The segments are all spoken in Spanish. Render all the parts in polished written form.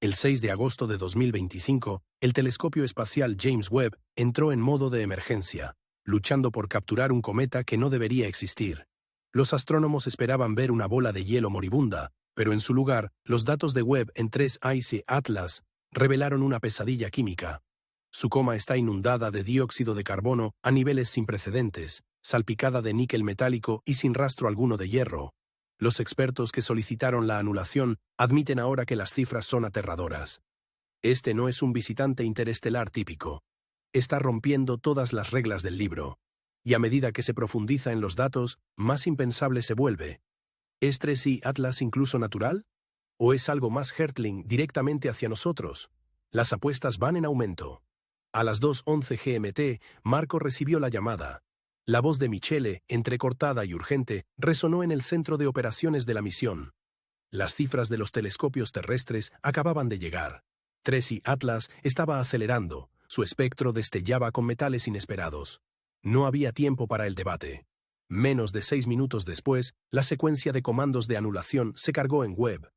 El 6 de agosto de 2025, el telescopio espacial James Webb entró en modo de emergencia, luchando por capturar un cometa que no debería existir. Los astrónomos esperaban ver una bola de hielo moribunda, pero en su lugar, los datos de Webb en 3I Atlas revelaron una pesadilla química. Su coma está inundada de dióxido de carbono a niveles sin precedentes, salpicada de níquel metálico y sin rastro alguno de hierro. Los expertos que solicitaron la anulación admiten ahora que las cifras son aterradoras. Este no es un visitante interestelar típico. Está rompiendo todas las reglas del libro. Y a medida que se profundiza en los datos, más impensable se vuelve. ¿Es 3I Atlas incluso natural? ¿O es algo más Hertling directamente hacia nosotros? Las apuestas van en aumento. A las 2:11 GMT, Marco recibió la llamada. La voz de Michele, entrecortada y urgente, resonó en el centro de operaciones de la misión. Las cifras de los telescopios terrestres acababan de llegar. 3I Atlas estaba acelerando, su espectro destellaba con metales inesperados. No había tiempo para el debate. Menos de 6 minutos después, la secuencia de comandos de anulación se cargó en Webb.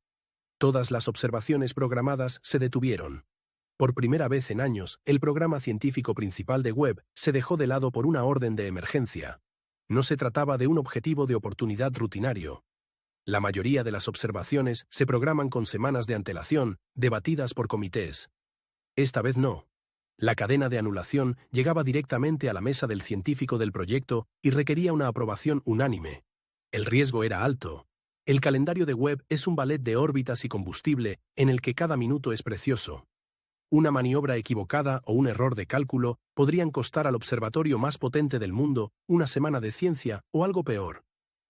Todas las observaciones programadas se detuvieron. Por primera vez en años, el programa científico principal de Webb se dejó de lado por una orden de emergencia. No se trataba de un objetivo de oportunidad rutinario. La mayoría de las observaciones se programan con semanas de antelación, debatidas por comités. Esta vez no. La cadena de anulación llegaba directamente a la mesa del científico del proyecto y requería una aprobación unánime. El riesgo era alto. El calendario de Webb es un ballet de órbitas y combustible en el que cada minuto es precioso. Una maniobra equivocada o un error de cálculo podrían costar al observatorio más potente del mundo una semana de ciencia o algo peor.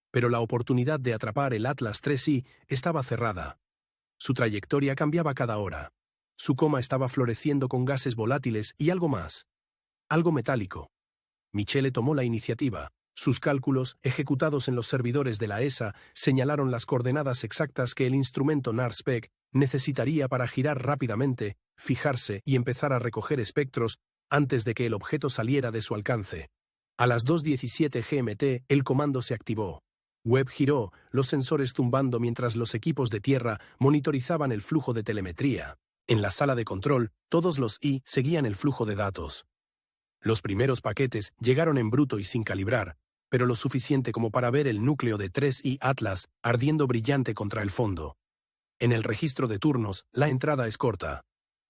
Pero la oportunidad de atrapar el Atlas 3I estaba cerrada. Su trayectoria cambiaba cada hora. Su coma estaba floreciendo con gases volátiles y algo más. Algo metálico. Michele tomó la iniciativa. Sus cálculos, ejecutados en los servidores de la ESA, señalaron las coordenadas exactas que el instrumento NARSPEC necesitaría para girar rápidamente, fijarse y empezar a recoger espectros antes de que el objeto saliera de su alcance. A las 2:17 GMT, el comando se activó. Webb giró, los sensores zumbando mientras los equipos de tierra monitorizaban el flujo de telemetría. En la sala de control, todos los I seguían el flujo de datos. Los primeros paquetes llegaron en bruto y sin calibrar, pero lo suficiente como para ver el núcleo de 3I Atlas ardiendo brillante contra el fondo. En el registro de turnos, la entrada es corta.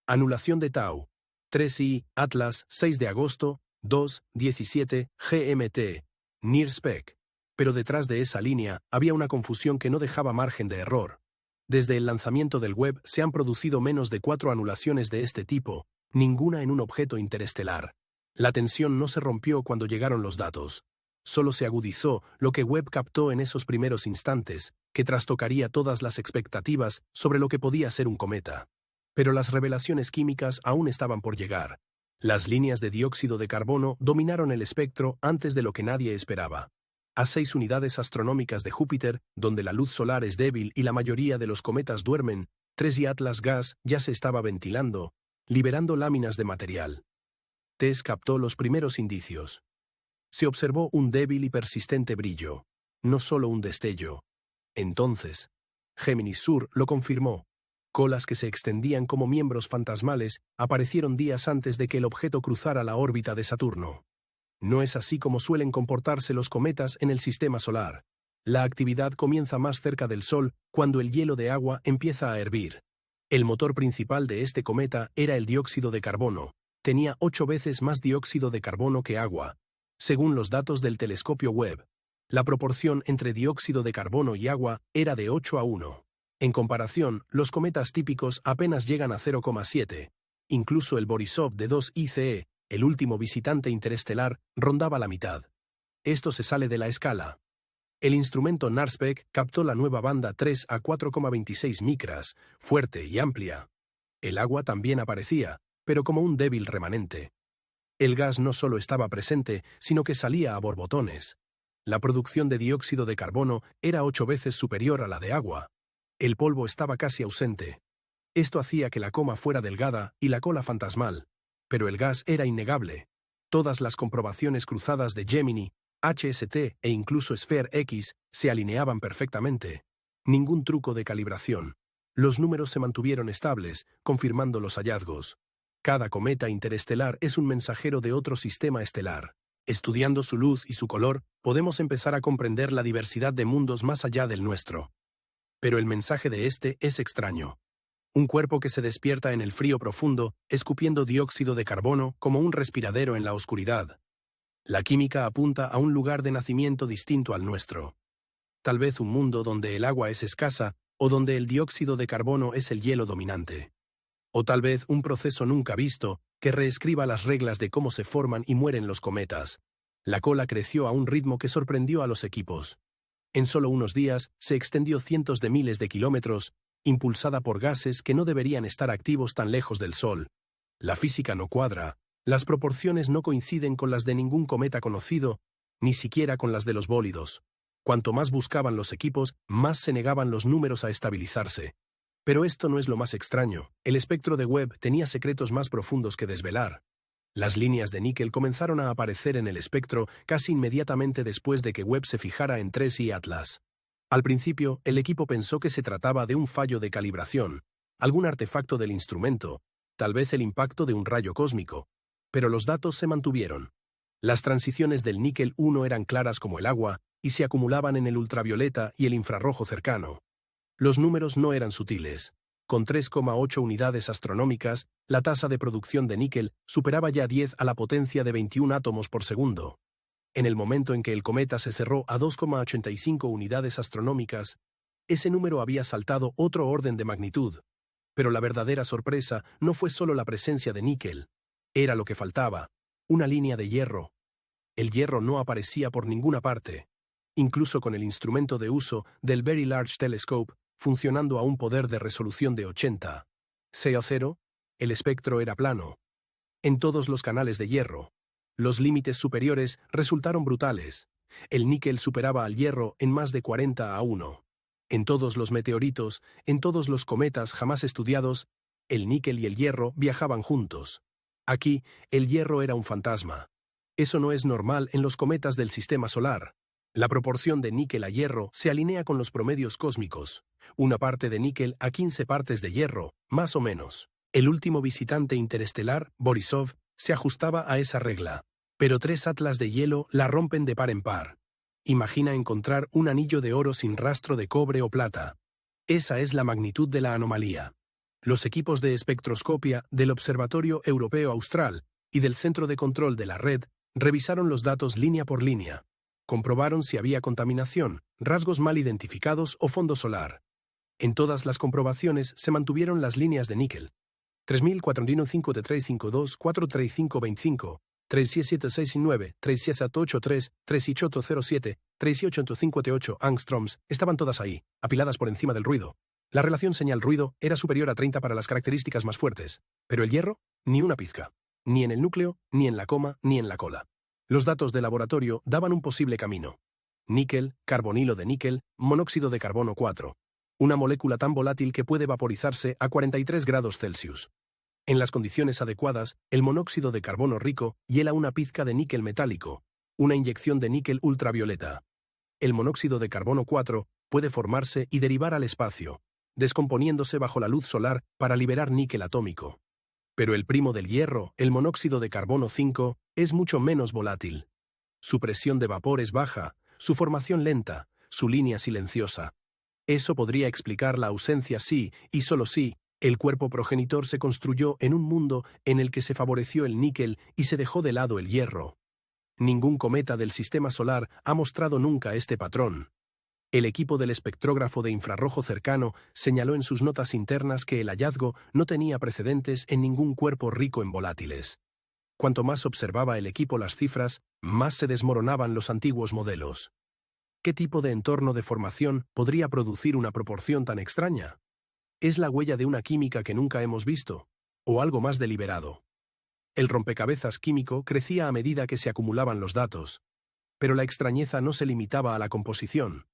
Anulación de Tau. 3I Atlas, 6 de agosto, 2:17 GMT. NIRSPEC. Pero detrás de esa línea había una confusión que no dejaba margen de error. Desde el lanzamiento del Webb se han producido menos de 4 anulaciones de este tipo, ninguna en un objeto interestelar. La tensión no se rompió cuando llegaron los datos. Solo se agudizó lo que Webb captó en esos primeros instantes, que trastocaría todas las expectativas sobre lo que podía ser un cometa. Pero las revelaciones químicas aún estaban por llegar. Las líneas de dióxido de carbono dominaron el espectro antes de lo que nadie esperaba. A 6 unidades astronómicas de Júpiter, donde la luz solar es débil y la mayoría de los cometas duermen, 3I Atlas Gas ya se estaba ventilando, liberando láminas de material. TESS captó los primeros indicios. Se observó un débil y persistente brillo, no solo un destello. Entonces, Géminis Sur lo confirmó. Colas que se extendían como miembros fantasmales aparecieron días antes de que el objeto cruzara la órbita de Saturno. No es así como suelen comportarse los cometas en el sistema solar. La actividad comienza más cerca del Sol cuando el hielo de agua empieza a hervir. El motor principal de este cometa era el dióxido de carbono. Tenía 8 veces más dióxido de carbono que agua. Según los datos del telescopio Webb, la proporción entre dióxido de carbono y agua era de 8:1. En comparación, los cometas típicos apenas llegan a 0,7. Incluso el Borisov de 2 ICE, el último visitante interestelar, rondaba la mitad. Esto se sale de la escala. El instrumento NARSPEC captó la nueva banda 3 a 4,26 micras, fuerte y amplia. El agua también aparecía, pero como un débil remanente. El gas no solo estaba presente, sino que salía a borbotones. La producción de dióxido de carbono era 8 veces superior a la de agua. El polvo estaba casi ausente. Esto hacía que la coma fuera delgada y la cola fantasmal. Pero el gas era innegable. Todas las comprobaciones cruzadas de Gemini, HST e incluso Sphere X se alineaban perfectamente. Ningún truco de calibración. Los números se mantuvieron estables, confirmando los hallazgos. Cada cometa interestelar es un mensajero de otro sistema estelar. Estudiando su luz y su color, podemos empezar a comprender la diversidad de mundos más allá del nuestro. Pero el mensaje de este es extraño. Un cuerpo que se despierta en el frío profundo, escupiendo dióxido de carbono como un respiradero en la oscuridad. La química apunta a un lugar de nacimiento distinto al nuestro. Tal vez un mundo donde el agua es escasa o donde el dióxido de carbono es el hielo dominante. O tal vez un proceso nunca visto que reescriba las reglas de cómo se forman y mueren los cometas. La cola creció a un ritmo que sorprendió a los equipos. En solo unos días se extendió cientos de miles de kilómetros, impulsada por gases que no deberían estar activos tan lejos del Sol. La física no cuadra, las proporciones no coinciden con las de ningún cometa conocido, ni siquiera con las de los bólidos. Cuanto más buscaban los equipos, más se negaban los números a estabilizarse. Pero esto no es lo más extraño. El espectro de Webb tenía secretos más profundos que desvelar. Las líneas de níquel comenzaron a aparecer en el espectro casi inmediatamente después de que Webb se fijara en 3I Atlas. Al principio, el equipo pensó que se trataba de un fallo de calibración, algún artefacto del instrumento, tal vez el impacto de un rayo cósmico. Pero los datos se mantuvieron. Las transiciones del níquel 1 eran claras como el agua y se acumulaban en el ultravioleta y el infrarrojo cercano. Los números no eran sutiles. Con 3,8 unidades astronómicas, la tasa de producción de níquel superaba ya 10 a la potencia de 21 átomos por segundo. En el momento en que el cometa se cerró a 2,85 unidades astronómicas, ese número había saltado otro orden de magnitud. Pero la verdadera sorpresa no fue solo la presencia de níquel. Era lo que faltaba, una línea de hierro. El hierro no aparecía por ninguna parte. Incluso con el instrumento de uso del Very Large Telescope, funcionando a un poder de resolución de 80,0, el espectro era plano. En todos los canales de hierro. Los límites superiores resultaron brutales. El níquel superaba al hierro en más de 40-1. En todos los meteoritos, en todos los cometas jamás estudiados, el níquel y el hierro viajaban juntos. Aquí, el hierro era un fantasma. Eso no es normal en los cometas del sistema solar. La proporción de níquel a hierro se alinea con los promedios cósmicos. Una parte de níquel a 15 partes de hierro, más o menos. El último visitante interestelar, Borisov, se ajustaba a esa regla. Pero 3 atlas de hielo la rompen de par en par. Imagina encontrar un anillo de oro sin rastro de cobre o plata. Esa es la magnitud de la anomalía. Los equipos de espectroscopia del Observatorio Europeo Austral y del Centro de Control de la Red revisaron los datos línea por línea. Comprobaron si había contaminación, rasgos mal identificados o fondo solar. En todas las comprobaciones se mantuvieron las líneas de níquel. 30415352 43525 37769 37883 37807 38558 angstroms estaban todas ahí, apiladas por encima del ruido. La relación señal-ruido era superior a 30 para las características más fuertes, pero el hierro, ni una pizca. Ni en el núcleo, ni en la coma, ni en la cola. Los datos de laboratorio daban un posible camino. Níquel, carbonilo de níquel, monóxido de carbono 4. Una molécula tan volátil que puede vaporizarse a 43 grados Celsius. En las condiciones adecuadas, el monóxido de carbono rico hiela una pizca de níquel metálico, una inyección de níquel ultravioleta. El monóxido de carbono 4 puede formarse y derivar al espacio, descomponiéndose bajo la luz solar para liberar níquel atómico. Pero el primo del hierro, el monóxido de carbono 5, es mucho menos volátil. Su presión de vapor es baja, su formación lenta, su línea silenciosa. Eso podría explicar la ausencia si, y solo si, el cuerpo progenitor se construyó en un mundo en el que se favoreció el níquel y se dejó de lado el hierro. Ningún cometa del sistema solar ha mostrado nunca este patrón. El equipo del espectrógrafo de infrarrojo cercano señaló en sus notas internas que el hallazgo no tenía precedentes en ningún cuerpo rico en volátiles. Cuanto más observaba el equipo las cifras, más se desmoronaban los antiguos modelos. ¿Qué tipo de entorno de formación podría producir una proporción tan extraña? ¿Es la huella de una química que nunca hemos visto? ¿O algo más deliberado? El rompecabezas químico crecía a medida que se acumulaban los datos. Pero la extrañeza no se limitaba a la composición.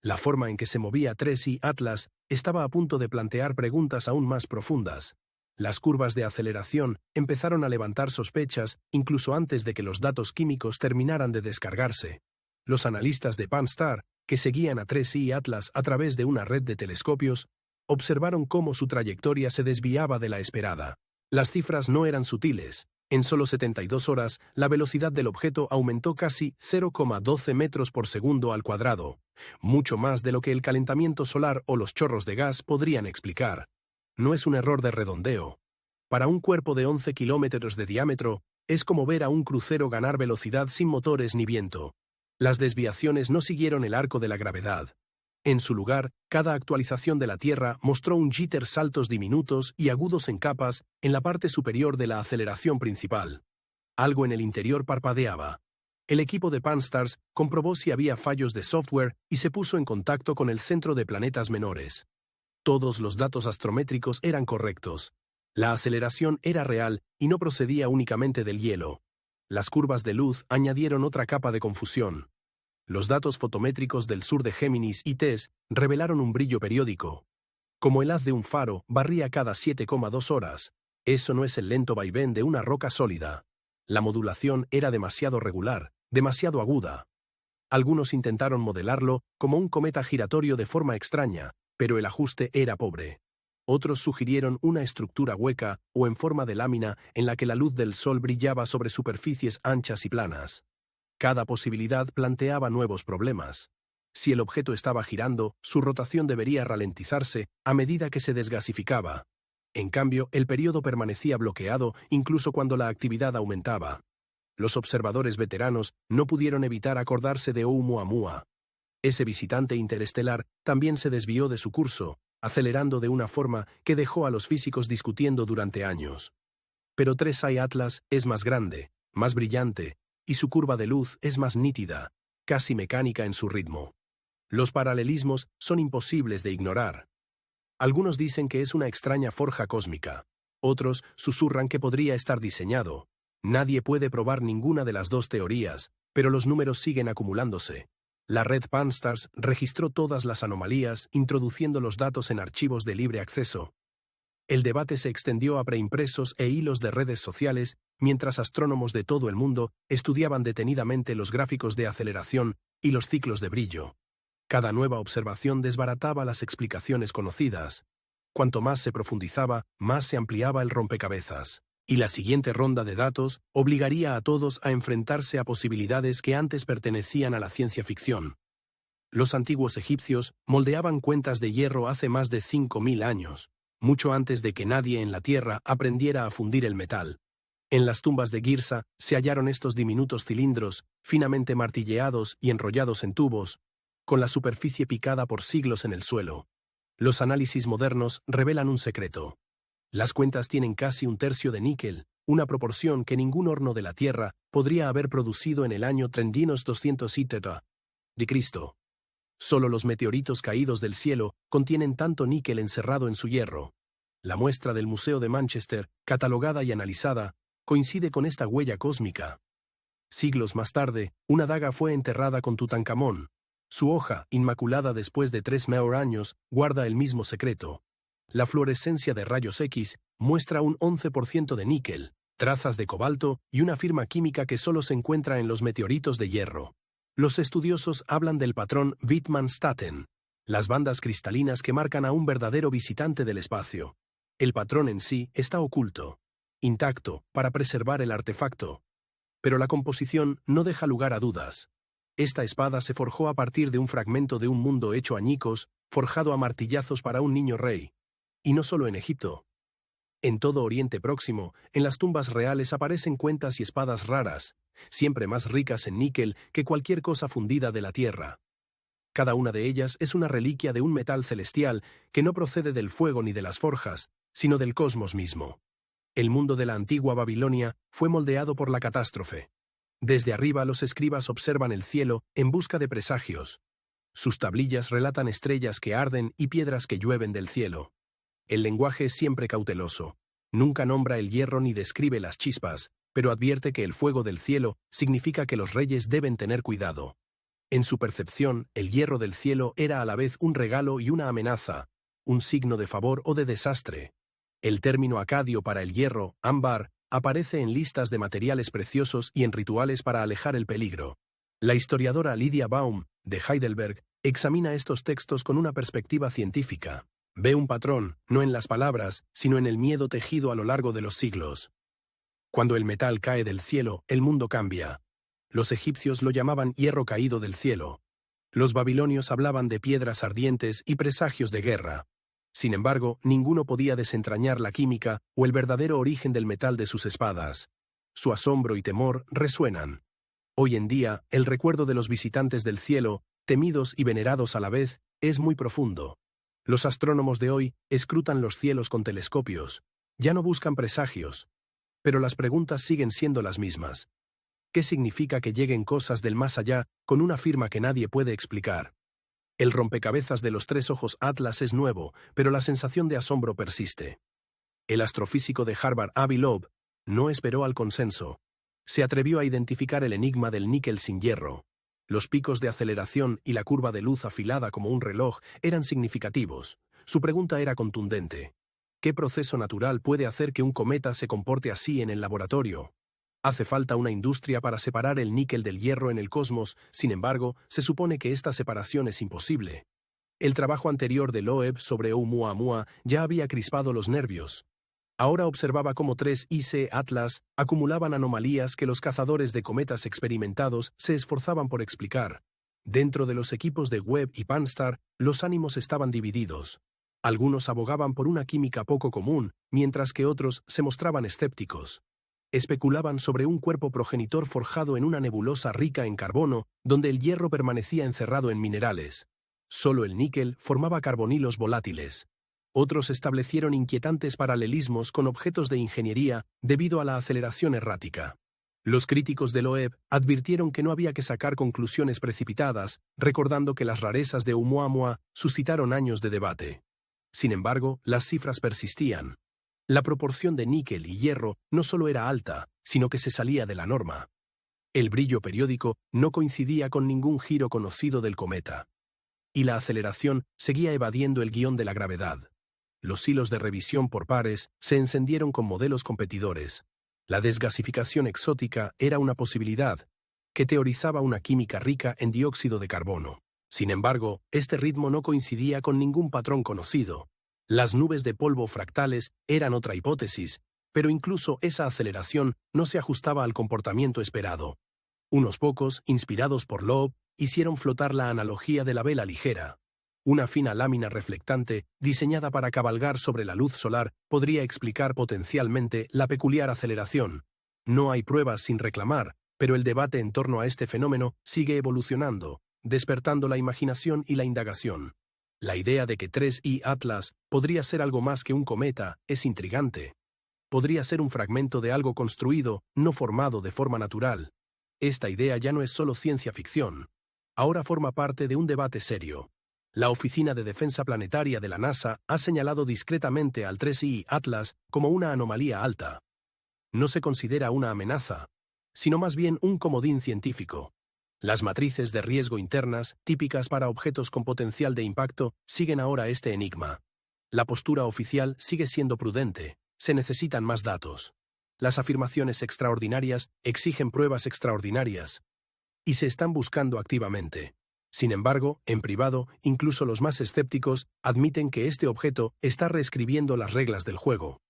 La forma en que se movía 3I Atlas estaba a punto de plantear preguntas aún más profundas. Las curvas de aceleración empezaron a levantar sospechas incluso antes de que los datos químicos terminaran de descargarse. Los analistas de Pan-STARRS, que seguían a 3I Atlas a través de una red de telescopios, observaron cómo su trayectoria se desviaba de la esperada. Las cifras no eran sutiles. En solo 72 horas, la velocidad del objeto aumentó casi 0,12 metros por segundo al cuadrado, mucho más de lo que el calentamiento solar o los chorros de gas podrían explicar. No es un error de redondeo. Para un cuerpo de 11 kilómetros de diámetro, es como ver a un crucero ganar velocidad sin motores ni viento. Las desviaciones no siguieron el arco de la gravedad. En su lugar, cada actualización de la Tierra mostró un jitter saltos diminutos y agudos en capas en la parte superior de la aceleración principal. Algo en el interior parpadeaba. El equipo de Pan-STARRS comprobó si había fallos de software y se puso en contacto con el Centro de Planetas Menores. Todos los datos astrométricos eran correctos. La aceleración era real y no procedía únicamente del hielo. Las curvas de luz añadieron otra capa de confusión. Los datos fotométricos del sur de Géminis y TESS revelaron un brillo periódico. Como el haz de un faro barría cada 7,2 horas. Eso no es el lento vaivén de una roca sólida. La modulación era demasiado regular, demasiado aguda. Algunos intentaron modelarlo como un cometa giratorio de forma extraña, pero el ajuste era pobre. Otros sugirieron una estructura hueca o en forma de lámina en la que la luz del sol brillaba sobre superficies anchas y planas. Cada posibilidad planteaba nuevos problemas. Si el objeto estaba girando, su rotación debería ralentizarse a medida que se desgasificaba. En cambio, el período permanecía bloqueado incluso cuando la actividad aumentaba. Los observadores veteranos no pudieron evitar acordarse de Oumuamua. Ese visitante interestelar también se desvió de su curso, acelerando de una forma que dejó a los físicos discutiendo durante años. Pero 3I Atlas es más grande, más brillante, y su curva de luz es más nítida, casi mecánica en su ritmo. Los paralelismos son imposibles de ignorar. Algunos dicen que es una extraña forja cósmica. Otros susurran que podría estar diseñado. Nadie puede probar ninguna de las dos teorías, pero los números siguen acumulándose. La red Pan-STARRS registró todas las anomalías, introduciendo los datos en archivos de libre acceso. El debate se extendió a preimpresos e hilos de redes sociales, mientras astrónomos de todo el mundo estudiaban detenidamente los gráficos de aceleración y los ciclos de brillo. Cada nueva observación desbarataba las explicaciones conocidas. Cuanto más se profundizaba, más se ampliaba el rompecabezas. Y la siguiente ronda de datos obligaría a todos a enfrentarse a posibilidades que antes pertenecían a la ciencia ficción. Los antiguos egipcios moldeaban cuentas de hierro hace más de 5.000 años, mucho antes de que nadie en la Tierra aprendiera a fundir el metal. En las tumbas de Girsa se hallaron estos diminutos cilindros, finamente martilleados y enrollados en tubos, con la superficie picada por siglos en el suelo. Los análisis modernos revelan un secreto. Las cuentas tienen casi un tercio de níquel, una proporción que ningún horno de la Tierra podría haber producido en el año 3200 de Cristo. Solo los meteoritos caídos del cielo contienen tanto níquel encerrado en su hierro. La muestra del Museo de Manchester, catalogada y analizada, coincide con esta huella cósmica. Siglos más tarde, una daga fue enterrada con Tutankamón. Su hoja, inmaculada después de 3.000 años, guarda el mismo secreto. La fluorescencia de rayos X muestra un 11% de níquel, trazas de cobalto y una firma química que solo se encuentra en los meteoritos de hierro. Los estudiosos hablan del patrón Wittmann-Staten, las bandas cristalinas que marcan a un verdadero visitante del espacio. El patrón en sí está oculto, intacto, para preservar el artefacto. Pero la composición no deja lugar a dudas. Esta espada se forjó a partir de un fragmento de un mundo hecho añicos, forjado a martillazos para un niño rey. Y no solo en Egipto. En todo Oriente Próximo, en las tumbas reales aparecen cuentas y espadas raras, siempre más ricas en níquel que cualquier cosa fundida de la Tierra. Cada una de ellas es una reliquia de un metal celestial que no procede del fuego ni de las forjas, sino del cosmos mismo. El mundo de la antigua Babilonia fue moldeado por la catástrofe. Desde arriba los escribas observan el cielo en busca de presagios. Sus tablillas relatan estrellas que arden y piedras que llueven del cielo. El lenguaje es siempre cauteloso. Nunca nombra el hierro ni describe las chispas, pero advierte que el fuego del cielo significa que los reyes deben tener cuidado. En su percepción, el hierro del cielo era a la vez un regalo y una amenaza, un signo de favor o de desastre. El término acadio para el hierro, ámbar, aparece en listas de materiales preciosos y en rituales para alejar el peligro. La historiadora Lydia Baum, de Heidelberg, examina estos textos con una perspectiva científica. Ve un patrón, no en las palabras, sino en el miedo tejido a lo largo de los siglos. Cuando el metal cae del cielo, el mundo cambia. Los egipcios lo llamaban hierro caído del cielo. Los babilonios hablaban de piedras ardientes y presagios de guerra. Sin embargo, ninguno podía desentrañar la química o el verdadero origen del metal de sus espadas. Su asombro y temor resuenan. Hoy en día, el recuerdo de los visitantes del cielo, temidos y venerados a la vez, es muy profundo. Los astrónomos de hoy escrutan los cielos con telescopios. Ya no buscan presagios. Pero las preguntas siguen siendo las mismas. ¿Qué significa que lleguen cosas del más allá con una firma que nadie puede explicar? El rompecabezas de los tres ojos Atlas es nuevo, pero la sensación de asombro persiste. El astrofísico de Harvard, Avi Loeb, no esperó al consenso. Se atrevió a identificar el enigma del níquel sin hierro. Los picos de aceleración y la curva de luz afilada como un reloj eran significativos. Su pregunta era contundente. ¿Qué proceso natural puede hacer que un cometa se comporte así en el laboratorio? Hace falta una industria para separar el níquel del hierro en el cosmos, sin embargo, se supone que esta separación es imposible. El trabajo anterior de Loeb sobre Oumuamua ya había crispado los nervios. Ahora observaba cómo 3IC Atlas acumulaban anomalías que los cazadores de cometas experimentados se esforzaban por explicar. Dentro de los equipos de Webb y Pan-STARRS, los ánimos estaban divididos. Algunos abogaban por una química poco común, mientras que otros se mostraban escépticos. Especulaban sobre un cuerpo progenitor forjado en una nebulosa rica en carbono, donde el hierro permanecía encerrado en minerales. Solo el níquel formaba carbonilos volátiles. Otros establecieron inquietantes paralelismos con objetos de ingeniería debido a la aceleración errática. Los críticos de Loeb advirtieron que no había que sacar conclusiones precipitadas, recordando que las rarezas de Oumuamua suscitaron años de debate. Sin embargo, las cifras persistían. La proporción de níquel y hierro no solo era alta, sino que se salía de la norma. El brillo periódico no coincidía con ningún giro conocido del cometa. Y la aceleración seguía evadiendo el guión de la gravedad. Los hilos de revisión por pares se encendieron con modelos competidores. La desgasificación exótica era una posibilidad, que teorizaba una química rica en dióxido de carbono. Sin embargo, este ritmo no coincidía con ningún patrón conocido. Las nubes de polvo fractales eran otra hipótesis, pero incluso esa aceleración no se ajustaba al comportamiento esperado. Unos pocos, inspirados por Loeb, hicieron flotar la analogía de la vela ligera. Una fina lámina reflectante, diseñada para cabalgar sobre la luz solar, podría explicar potencialmente la peculiar aceleración. No hay pruebas sin reclamar, pero el debate en torno a este fenómeno sigue evolucionando, despertando la imaginación y la indagación. La idea de que 3I Atlas podría ser algo más que un cometa es intrigante. Podría ser un fragmento de algo construido, no formado de forma natural. Esta idea ya no es solo ciencia ficción. Ahora forma parte de un debate serio. La Oficina de Defensa Planetaria de la NASA ha señalado discretamente al 3I Atlas como una anomalía alta. No se considera una amenaza, sino más bien un comodín científico. Las matrices de riesgo internas, típicas para objetos con potencial de impacto, siguen ahora este enigma. La postura oficial sigue siendo prudente. Se necesitan más datos. Las afirmaciones extraordinarias exigen pruebas extraordinarias. Y se están buscando activamente. Sin embargo, en privado, incluso los más escépticos admiten que este objeto está reescribiendo las reglas del juego.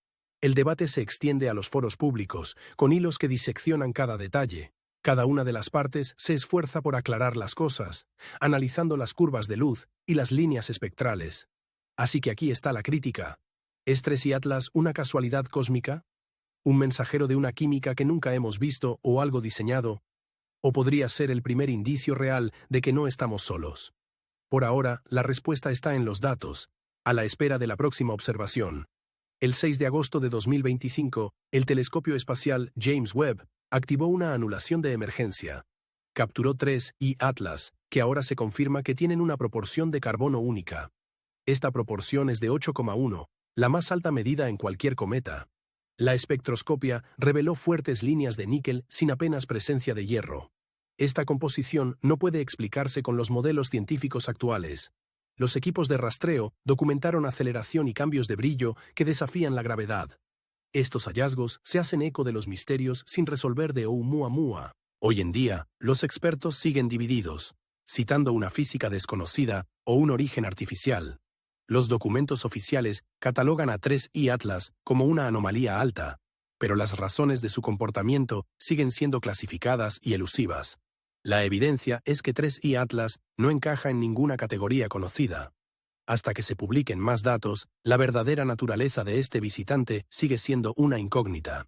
El debate se extiende a los foros públicos, con hilos que diseccionan cada detalle. Cada una de las partes se esfuerza por aclarar las cosas, analizando las curvas de luz y las líneas espectrales. Así que aquí está la crítica. ¿Es 3I Atlas una casualidad cósmica? ¿Un mensajero de una química que nunca hemos visto o algo diseñado? ¿O podría ser el primer indicio real de que no estamos solos? Por ahora, la respuesta está en los datos, a la espera de la próxima observación. El 6 de agosto de 2025, el telescopio espacial James Webb activó una anulación de emergencia. Capturó 3I Atlas, que ahora se confirma que tienen una proporción de carbono única. Esta proporción es de 8,1, la más alta medida en cualquier cometa. La espectroscopia reveló fuertes líneas de níquel sin apenas presencia de hierro. Esta composición no puede explicarse con los modelos científicos actuales. Los equipos de rastreo documentaron aceleración y cambios de brillo que desafían la gravedad. Estos hallazgos se hacen eco de los misterios sin resolver de Oumuamua. Hoy en día, los expertos siguen divididos, citando una física desconocida o un origen artificial. Los documentos oficiales catalogan a 3I Atlas como una anomalía alta, pero las razones de su comportamiento siguen siendo clasificadas y elusivas. La evidencia es que 3I Atlas no encaja en ninguna categoría conocida. Hasta que se publiquen más datos, la verdadera naturaleza de este visitante sigue siendo una incógnita.